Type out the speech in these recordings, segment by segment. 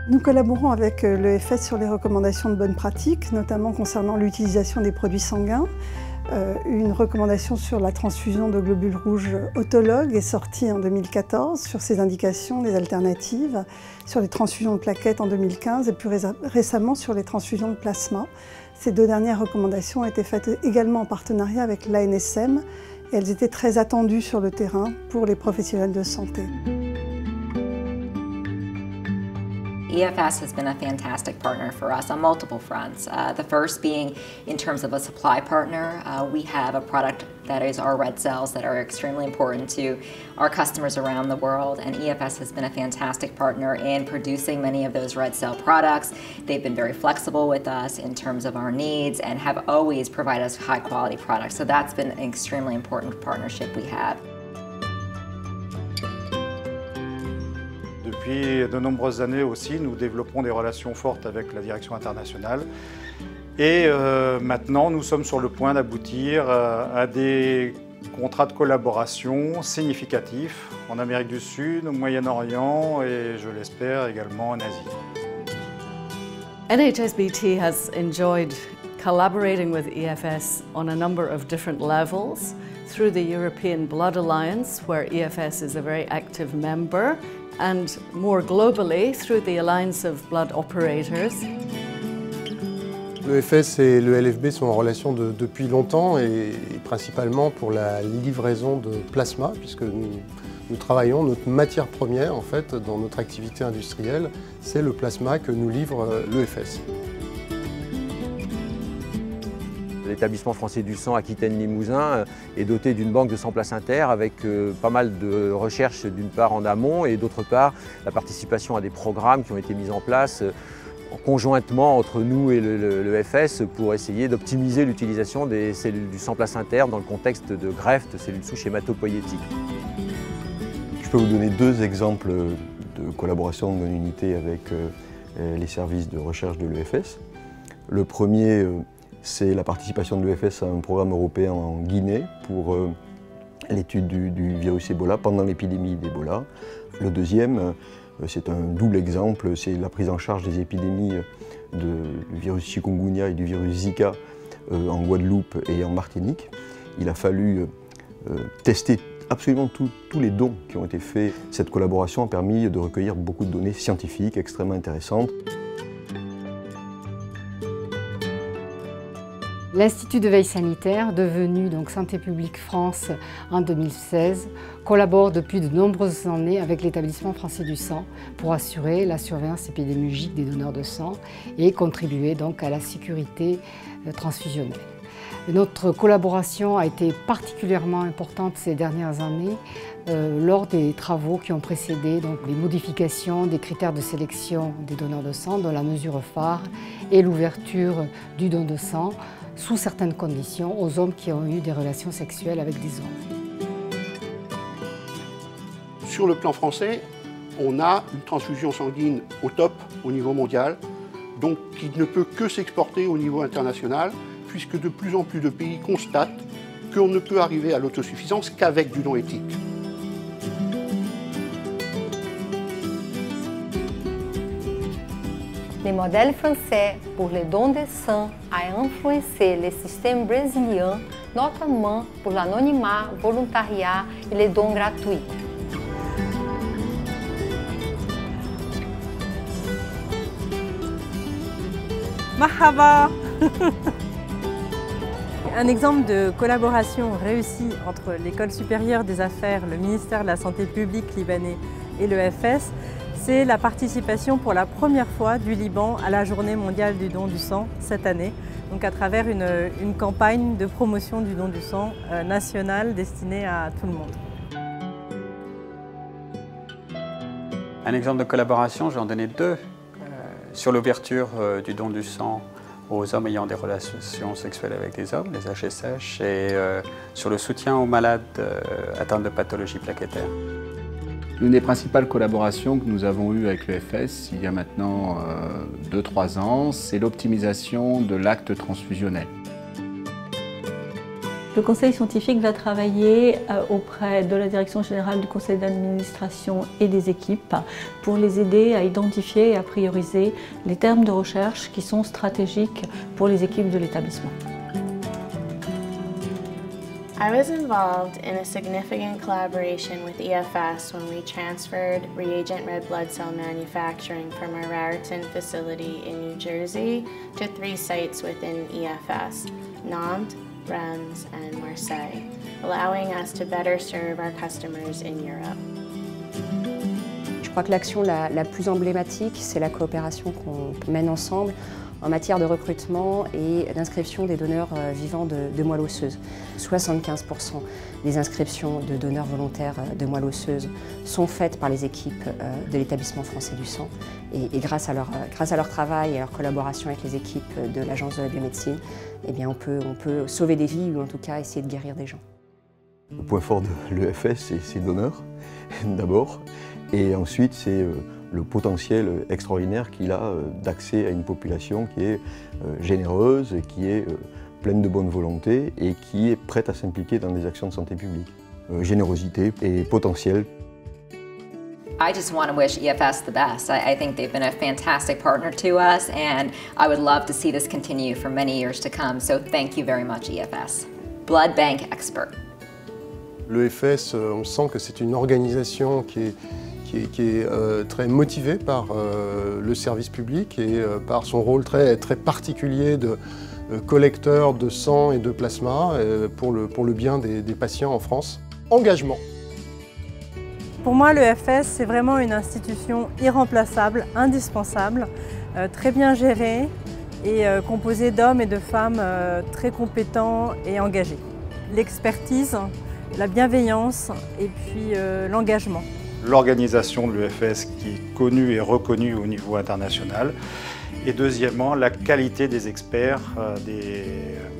Nous collaborons avec l'EFS sur les recommandations de bonnes pratiques, notamment concernant l'utilisation des produits sanguins. Une recommandation sur la transfusion de globules rouges autologues est sortie en 2014 sur ces indications, les alternatives, sur les transfusions de plaquettes en 2015 et plus récemment sur les transfusions de plasma. Ces deux dernières recommandations ont été faites également en partenariat avec l'ANSM et elles étaient très attendues sur le terrain pour les professionnels de santé. EFS has been a fantastic partner for us on multiple fronts. The first being in terms of a supply partner. We have a product that is our red cells that are extremely important to our customers around the world, and EFS has been a fantastic partner in producing many of those red cell products. They've been very flexible with us in terms of our needs and have always provided us high quality products. So that's been an extremely important partnership we have. Depuis de nombreuses années aussi, nous développons des relations fortes avec la direction internationale. Et maintenant, nous sommes sur le point d'aboutir à des contrats de collaboration significatifs en Amérique du Sud, au Moyen-Orient et, je l'espère, également en Asie. NHSBT has enjoyed collaborating with EFS on a number of different levels through the European Blood Alliance, where EFS is a very active member, and more globally through the Alliance of Blood Operators. L'EFS et le LFB sont en relation depuis longtemps et principalement pour la livraison de plasma, puisque nous travaillons, notre matière première en fait dans notre activité industrielle, c'est le plasma que nous livre l'EFS. L'établissement français du sang Aquitaine-Limousin est doté d'une banque de sang placentaire avec pas mal de recherches d'une part en amont et d'autre part la participation à des programmes qui ont été mis en place conjointement entre nous et l'EFS pour essayer d'optimiser l'utilisation des cellules du sang placentaire dans le contexte de greffe de cellules souches hématopoïétiques. Je peux vous donner deux exemples de collaboration de unité avec les services de recherche de l'EFS. Le premier, c'est la participation de l'EFS à un programme européen en Guinée pour l'étude du virus Ebola pendant l'épidémie d'Ebola. Le deuxième, c'est un double exemple, c'est la prise en charge des épidémies du virus chikungunya et du virus Zika en Guadeloupe et en Martinique. Il a fallu tester absolument tous les dons qui ont été faits. Cette collaboration a permis de recueillir beaucoup de données scientifiques extrêmement intéressantes. L'Institut de veille sanitaire, devenu donc Santé publique France en 2016, collabore depuis de nombreuses années avec l'établissement français du sang pour assurer la surveillance épidémiologique des donneurs de sang et contribuer donc à la sécurité transfusionnelle. Notre collaboration a été particulièrement importante ces dernières années lors des travaux qui ont précédé donc, les modifications des critères de sélection des donneurs de sang, dont la mesure phare et l'ouverture du don de sang sous certaines conditions aux hommes qui ont eu des relations sexuelles avec des hommes. Sur le plan français, on a une transfusion sanguine au top au niveau mondial, donc qui ne peut que s'exporter au niveau international, puisque de plus en plus de pays constatent qu'on ne peut arriver à l'autosuffisance qu'avec du don éthique. Le modèle français pour le don de sang a influencé le système brésilien, notamment pour l'anonymat, volontariat et les dons gratuits. Mahaba. Un exemple de collaboration réussie entre l'École supérieure des affaires, le ministère de la Santé publique libanais et l'EFS, c'est la participation pour la première fois du Liban à la Journée mondiale du don du sang cette année, donc à travers une campagne de promotion du don du sang nationale destinée à tout le monde. Un exemple de collaboration, je vais en donner deux, sur l'ouverture du don du sang aux hommes ayant des relations sexuelles avec des hommes, les HSH, et sur le soutien aux malades atteints de pathologies plaquettaires. L'une des principales collaborations que nous avons eues avec l'EFS il y a maintenant 2-3 ans, c'est l'optimisation de l'acte transfusionnel. Le conseil scientifique va travailler auprès de la direction générale du conseil d'administration et des équipes pour les aider à identifier et à prioriser les termes de recherche qui sont stratégiques pour les équipes de l'établissement. I was involved in a significant collaboration with EFS when we transferred reagent red blood cell manufacturing from our Raritan facility in New Jersey to 3 sites within EFS, Nantes, Reims, and Marseille, allowing us to better serve our customers in Europe. Je crois que l'action la plus emblématique, c'est la coopération qu'on mène ensemble en matière de recrutement et d'inscription des donneurs vivants de moelle osseuse. 75% des inscriptions de donneurs volontaires de moelle osseuse sont faites par les équipes de l'établissement français du sang. Et grâce à leur travail et à leur collaboration avec les équipes de l'Agence de la biomédecine, eh bien on peut sauver des vies ou en tout cas essayer de guérir des gens. Le point fort de l'EFS, c'est ses donneurs, d'abord, et ensuite c'est le potentiel extraordinaire qu'il a d'accès à une population qui est généreuse, qui est pleine de bonne volonté et qui est prête à s'impliquer dans des actions de santé publique. Générosité et potentiel. I just want to wish EFS the best. I think they've been a fantastic partner to us, and I would love to see this continue for many years to come. So thank you very much, EFS. Blood Bank Expert. L'EFS, on sent que c'est une organisation qui est très motivée par le service public et par son rôle très particulier de collecteur de sang et de plasma pour le bien des patients en France. Engagement. Pour moi, l'EFS, c'est vraiment une institution irremplaçable, indispensable, très bien gérée et composée d'hommes et de femmes très compétents et engagés. L'expertise, la bienveillance et puis l'engagement. L'organisation de l'EFS qui est connue et reconnue au niveau international. Et deuxièmement, la qualité des experts, des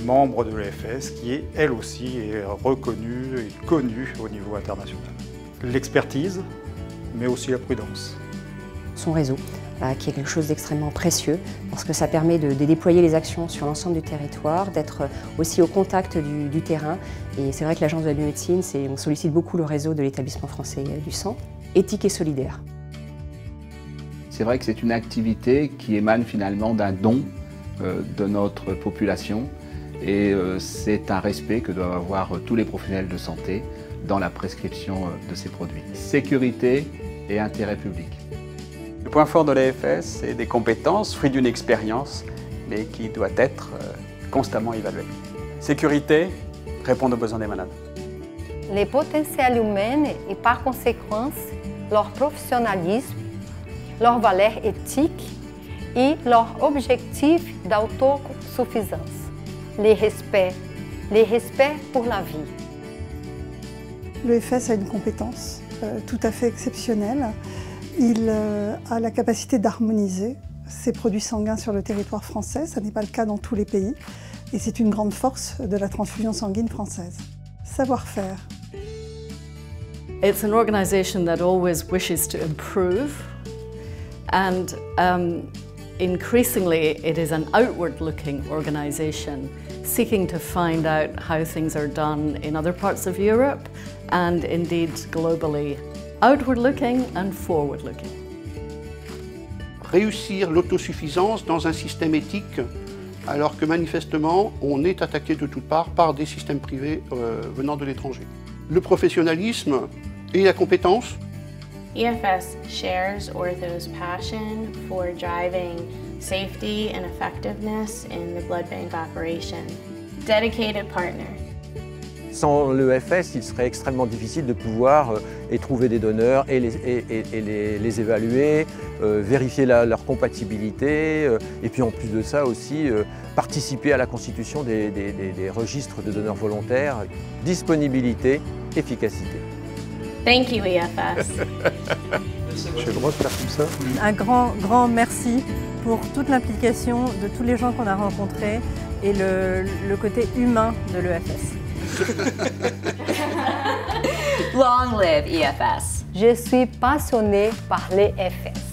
membres de l'EFS qui est elle aussi reconnue et connue au niveau international. L'expertise, mais aussi la prudence. Son réseau, qui est quelque chose d'extrêmement précieux, parce que ça permet de déployer les actions sur l'ensemble du territoire, d'être aussi au contact du terrain. Et c'est vrai que l'Agence de la biomédecine, on sollicite beaucoup le réseau de l'établissement français du sang, éthique et solidaire. C'est vrai que c'est une activité qui émane finalement d'un don de notre population et c'est un respect que doivent avoir tous les professionnels de santé dans la prescription de ces produits. Sécurité et intérêt public. Le point fort de l'EFS, c'est des compétences, fruit d'une expérience, mais qui doit être constamment évaluée. Sécurité, répondre aux besoins des malades. Les potentiels humains et par conséquent leur professionnalisme, leurs valeurs éthiques et leur objectif d'autosuffisance. Les respects pour la vie. L'EFS a une compétence tout à fait exceptionnelle. Il a la capacité d'harmoniser ses produits sanguins sur le territoire français. Ça n'est pas le cas dans tous les pays. Et c'est une grande force de la transfusion sanguine française. Savoir-faire. It's an organisation that always wishes to improve, and increasingly it is an outward-looking organisation seeking to find out how things are done in other parts of Europe and indeed globally. Outward-looking and forward-looking. Réussir l'autosuffisance dans un système éthique, alors que manifestement, on est attaqué de toutes parts par des systèmes privés venant de l'étranger. Le professionnalisme et la compétence. EFS shares Ortho's passion for driving safety and effectiveness in the blood bank operation. Dedicated partner. Sans l'EFS, il serait extrêmement difficile de pouvoir trouver des donneurs et les évaluer, vérifier leur compatibilité et puis en plus de ça aussi participer à la constitution des registres de donneurs volontaires, disponibilité, efficacité. Thank you, EFS. J'ai le droit de faire comme ça. Un grand merci pour toute l'implication de tous les gens qu'on a rencontrés et le côté humain de l'EFS. Long live EFS. Je suis passionnée par l'EFS.